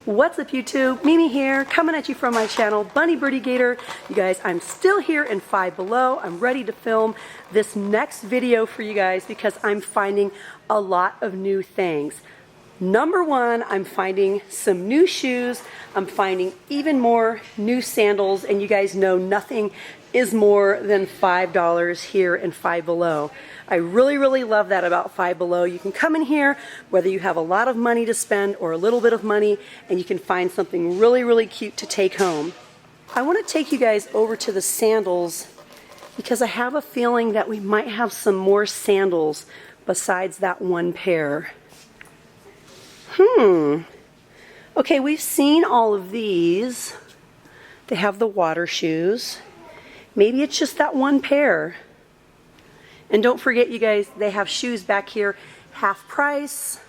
What's up YouTube? Mimi here, coming at you from my channel, Bunny Birdie Gator. You guys, I'm still here in Five Below. I'm ready to film this next video for you guys because I'm finding a lot of new things. Number one, I'm finding some new shoes. I'm finding even more new sandals, and you guys know nothing is more than $5 here in Five Below. I really love that about Five Below. You can come in here, whether you have a lot of money to spend or a little bit of money, and you can find something really cute to take home. I want to take you guys over to the sandals because I have a feeling that we might have some more sandals besides that one pair. Okay, we've seen all of these. They have the water shoes. Maybe it's just that one pair. And don't forget, you guys, they have shoes back here half price,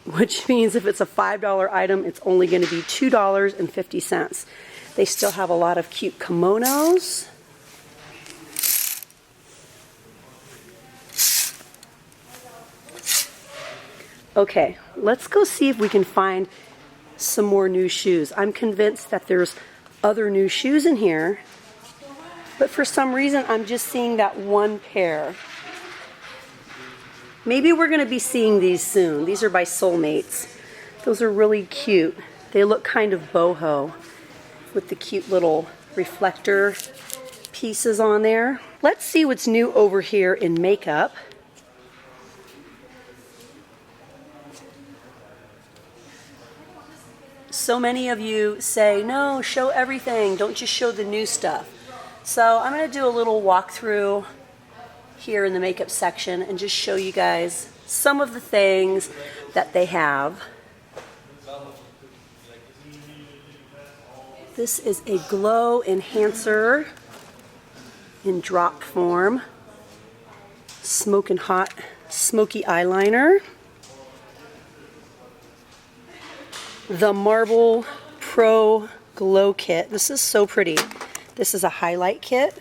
which means if it's a $5 item, it's only going to be $2.50. They still have a lot of cute kimonos. Okay, let's go see if we can find some more new shoes. I'm convinced that there's other new shoes in here, but for some reason I'm just seeing that one pair. Maybe we're going to be seeing these soon. These are by Soulmates. Those are really cute. They look kind of boho with the cute little reflector pieces on there. Let's see what's new over here in makeup. So many of you say, no, show everything, don't just show the new stuff. So I'm going to do a little walkthrough here in the makeup section and just show you guys some of the things that they have. This is a glow enhancer in drop form. Smoking hot smoky eyeliner. The Marble Pro Glow Kit. This is so pretty. This is a highlight kit.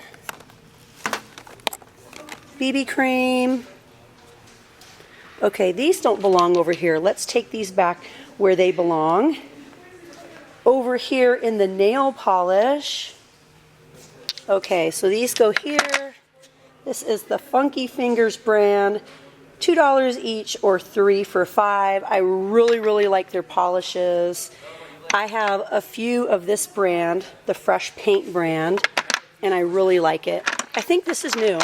BB cream. Okay, these don't belong over here. Let's take these back where they belong. Over here in the nail polish. Okay, so these go here. This is the Funky Fingers brand. $2 each or 3 for $5. I really like their polishes. I have a few of this brand, the Fresh Paint brand, and I really like it. I think this is new.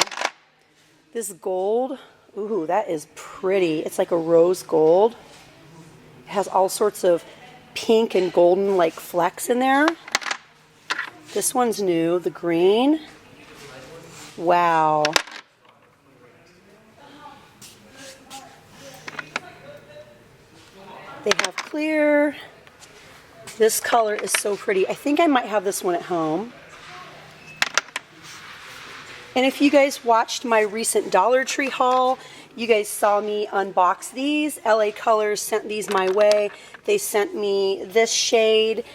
This gold, ooh, that is pretty. It's like a rose gold. It has all sorts of pink and golden like flecks in there. This one's new, the green. Wow. They have clear. This color is so pretty. I think I might have this one at home. And if you guys watched my recent Dollar Tree haul, you guys saw me unbox these. LA Colors sent these my way. They sent me this shade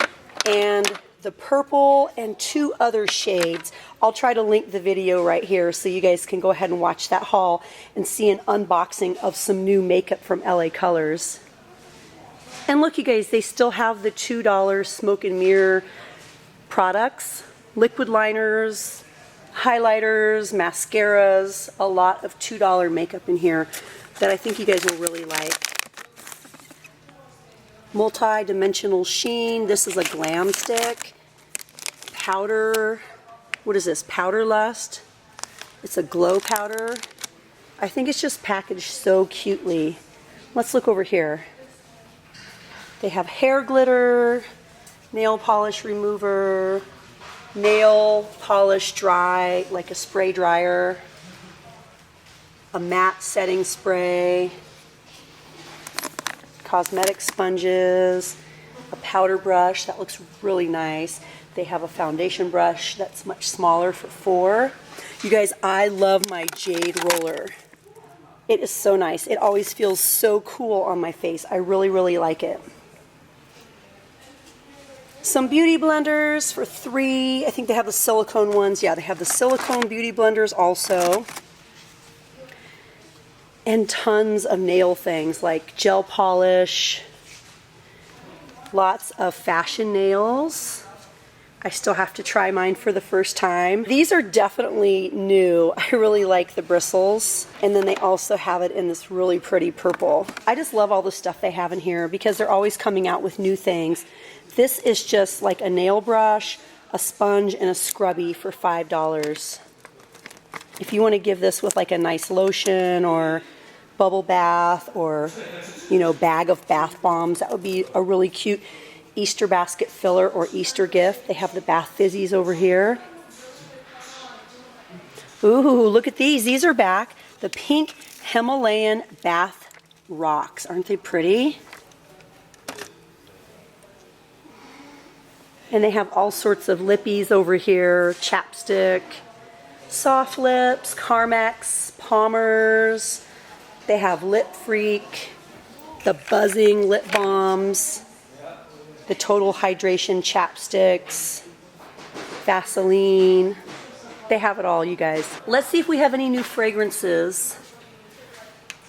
and the purple and 2 other shades. I'll try to link the video right here so you guys can go ahead and watch that haul and see an unboxing of some new makeup from LA Colors. And look, you guys, they still have the $2 smoke and mirror products, liquid liners, highlighters, mascaras, a lot of $2 makeup in here that I think you guys will really like. Multi-dimensional sheen. This is a glam stick. Powder. What is this? Powder Lust. It's a glow powder. I think it's just packaged so cutely. Let's look over here. They have hair glitter, nail polish remover, nail polish dry, like a spray dryer, a matte setting spray, cosmetic sponges, a powder brush that looks really nice. They have a foundation brush that's much smaller for $4. You guys, I love my jade roller. It is so nice. It always feels so cool on my face. I really like it. Some beauty blenders for $3. I think they have the silicone ones. Yeah, they have the silicone beauty blenders also. And tons of nail things like gel polish, Lots of fashion nails. I still have to try mine for the first time. These are definitely new. I really like the bristles. And then they also have it in this really pretty purple. I just love all the stuff they have in here because they're always coming out with new things. This is just like a nail brush, a sponge, and a scrubby for $5. If you want to give this with like a nice lotion or bubble bath or, you know, bag of bath bombs, that would be a really cute Easter basket filler or Easter gift. They have the bath fizzies over here. Ooh, look at these. These are back. The pink Himalayan bath rocks. Aren't they pretty? And they have all sorts of lippies over here. Chapstick, soft lips, Carmex, Palmer's. They have Lip Freak, the buzzing lip balms, the Total Hydration chapsticks, Vaseline. They have it all, you guys. Let's see if we have any new fragrances.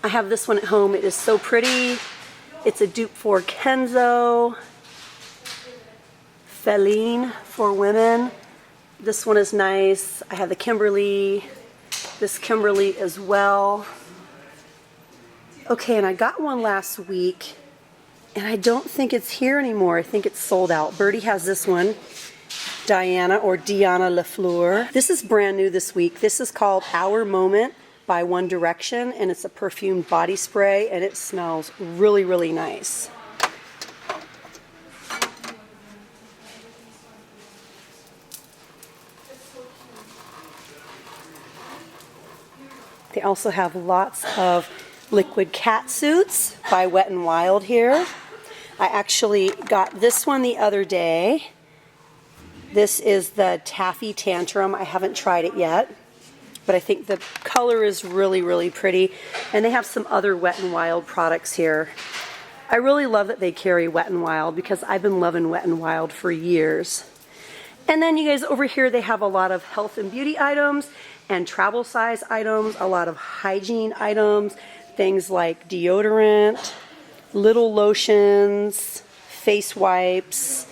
I have this one at home. It is so pretty. It's a dupe for Kenzo. Feline for women. This one is nice. I have the Kimberly. This Kimberly as well. Okay, and I got one last week. And I don't think it's here anymore. I think it's sold out. Birdie has this one, Diana or Diana LaFleur. This is brand new this week. This is called Our Moment by One Direction, and it's a perfumed body spray, and it smells really, really nice. They also have lots of liquid cat suits by Wet n Wild here. I actually got this one the other day. This is the Taffy Tantrum. I haven't tried it yet, but I think the color is really, really pretty. And they have some other Wet n Wild products here. I really love that they carry Wet n Wild because I've been loving Wet n Wild for years. And then you guys over here, they have a lot of health and beauty items and travel size items, a lot of hygiene items, things like deodorant, little lotions, face wipes.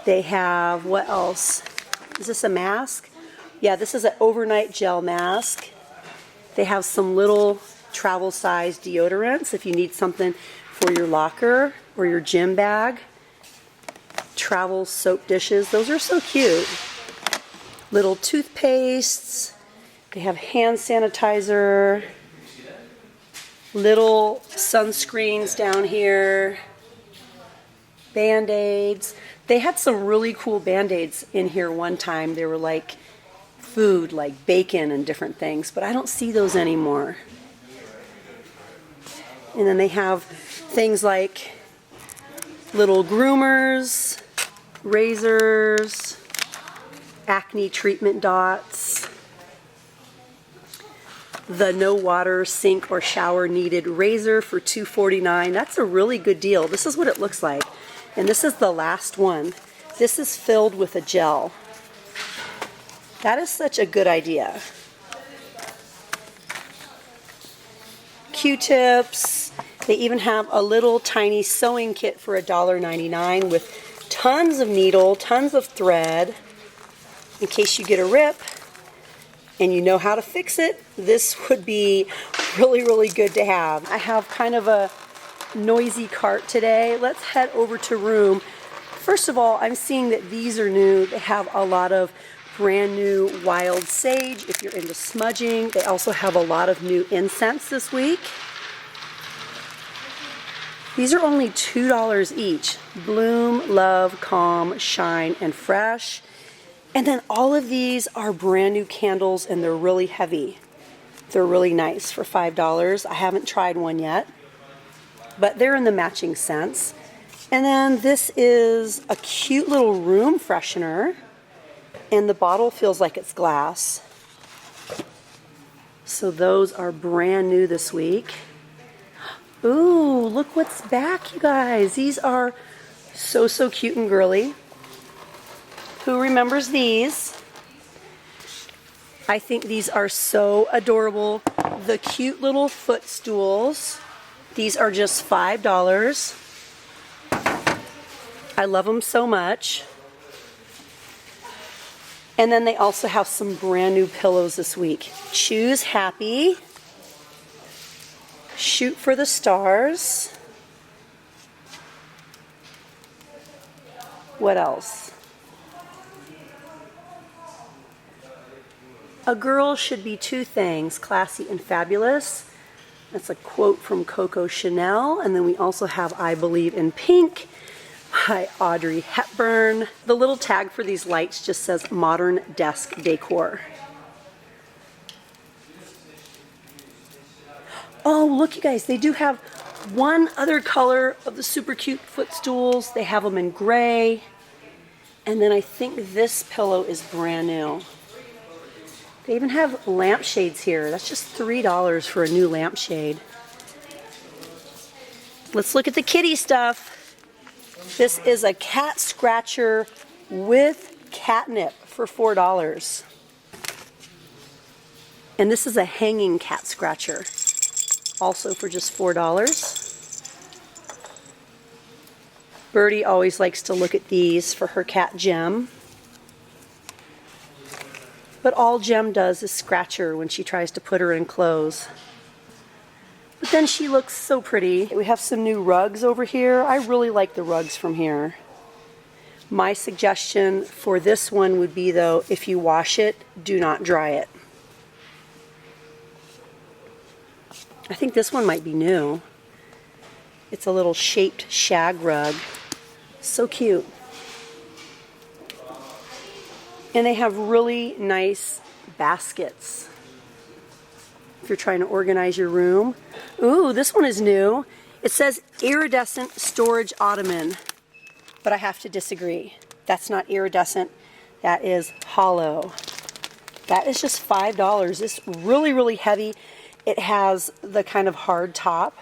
They have, what else? Is this a mask? Yeah, this is an overnight gel mask. They have some little travel size deodorants if you need something for your locker or your gym bag. Travel soap dishes, those are so cute. Little toothpastes. They have hand sanitizer. Little sunscreens down here. Band-aids. They had some really cool Band-aids in here one time. They were like food, like bacon and different things, but I don't see those anymore. And then they have things like little groomers, razors, acne treatment dots, the no water sink or shower needed razor for $2.49. That's a really good deal. This is what it looks like. And this is the last one. This is filled with a gel. That is such a good idea. Q-tips. They even have a little tiny sewing kit for $1.99 with tons of needle, tons of thread. In case you get a rip and you know how to fix it, this would be really, really good to have. I have kind of a noisy cart today. Let's head over to room. First of all, I'm seeing that these are new. They have a lot of brand new wild sage if you're into smudging. They also have a lot of new incense this week. These are only $2 each. Bloom, Love, Calm, Shine, and Fresh. And then all of these are brand new candles, and they're really heavy. They're really nice for $5. I haven't tried one yet, but they're in the matching scents. And then this is a cute little room freshener, and the bottle feels like it's glass. So those are brand new this week. Ooh, look what's back, you guys. These are so, so cute and girly. Who remembers these? I think these are so adorable. The cute little footstools. These are just $5. I love them so much. And then they also have some brand new pillows this week. Choose Happy. Shoot for the Stars. What else? A girl should be two things, classy and fabulous. That's a quote from Coco Chanel. And then we also have I Believe in Pink by Audrey Hepburn. The little tag for these lights just says modern desk decor. Oh, look you guys, they do have one other color of the super cute footstools. They have them in gray. And then I think this pillow is brand new. They even have lampshades here. That's just $3 for a new lampshade. Let's look at the kitty stuff. This is a cat scratcher with catnip for $4. And this is a hanging cat scratcher, also for just $4. Birdie always likes to look at these for her cat Gem. But all Gem does is scratch her when she tries to put her in clothes. But then she looks so pretty. We have some new rugs over here. I really like the rugs from here. My suggestion for this one would be, though, if you wash it, do not dry it. I think this one might be new. It's a little shaped shag rug. So cute. And they have really nice baskets if you're trying to organize your room. Ooh, this one is new. It says iridescent storage ottoman, but I have to disagree. That's not iridescent. That is hollow. That is just $5. It's really, really heavy. It has the kind of hard top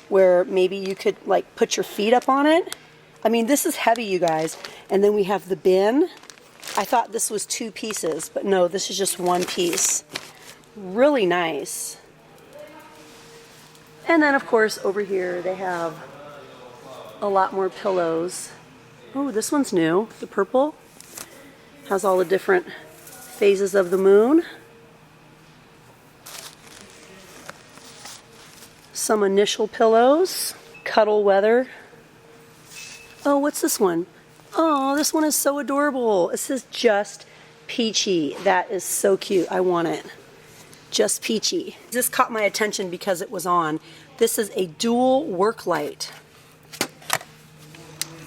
where maybe you could like put your feet up on it. I mean, this is heavy, you guys. And then we have the bin. I thought this was 2 pieces, but no, this is just 1 piece. Really nice. And then, of course, over here they have a lot more pillows. Oh, this one's new. The purple has all the different phases of the moon. Some initial pillows. Cuddle weather. Oh, what's this one? Oh, this one is so adorable. It says Just Peachy. That is so cute. I want it. Just Peachy. This caught my attention because it was on. This is a dual work light.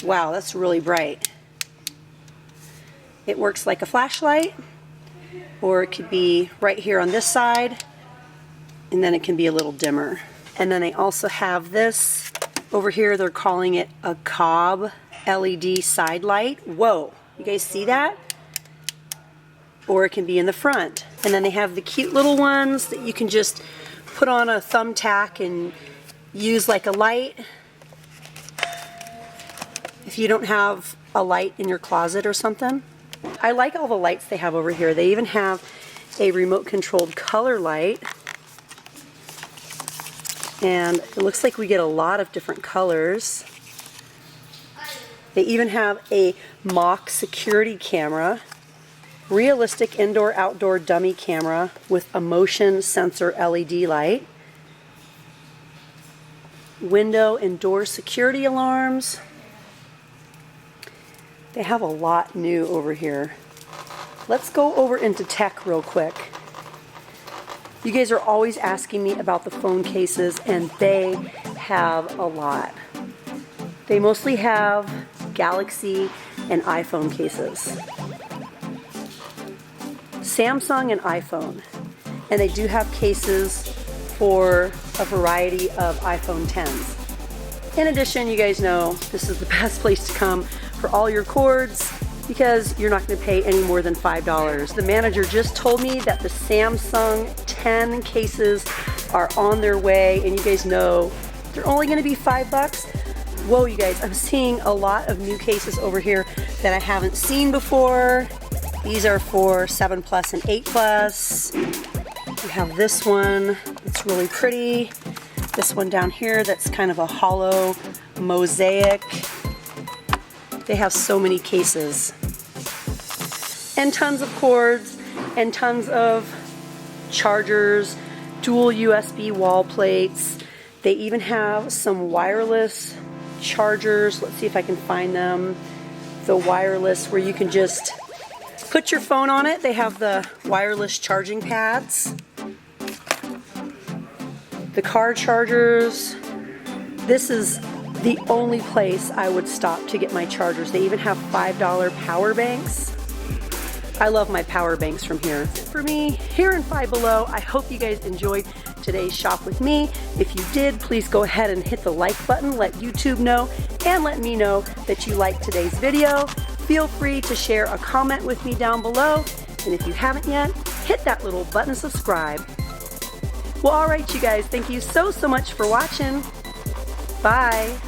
Wow, that's really bright. It works like a flashlight, or it could be right here on this side, and then it can be a little dimmer. And then they also have this over here. They're calling it a cob LED side light. Whoa, you guys see that? Or it can be in the front. And then they have the cute little ones that you can just put on a thumbtack and use like a light. If you don't have a light in your closet or something. I like all the lights they have over here. They even have a remote controlled color light. And it looks like we get a lot of different colors. They even have a mock security camera, realistic indoor-outdoor dummy camera with a motion sensor LED light, window and door security alarms. They have a lot new over here. Let's go over into tech real quick. You guys are always asking me about the phone cases, and they have a lot. They mostly have Galaxy and iPhone cases. Samsung and iPhone. And they do have cases for a variety of iPhone 10s. In addition, you guys know this is the best place to come for all your cords because you're not going to pay any more than $5. The manager just told me that the Samsung 10 cases are on their way, and you guys know they're only going to be $5. Whoa, you guys, I'm seeing a lot of new cases over here that I haven't seen before. These are for 7 Plus and 8 Plus. We have this one, it's really pretty. This one down here that's kind of a hollow mosaic. They have so many cases. And tons of cords and tons of chargers, dual USB wall plates. They even have some wireless chargers. Let's see if I can find them. The wireless where you can just put your phone on it. They have the wireless charging pads. The car chargers. This is the only place I would stop to get my chargers. They even have $5 power banks. I love my power banks from here. For me, here in Five Below, I hope you guys enjoyed today's shop with me. If you did, please go ahead and hit the like button, let YouTube know, and let me know that you liked today's video. Feel free to share a comment with me down below. And if you haven't yet, hit that little button to subscribe. Well, all right, you guys, thank you so much for watching. Bye.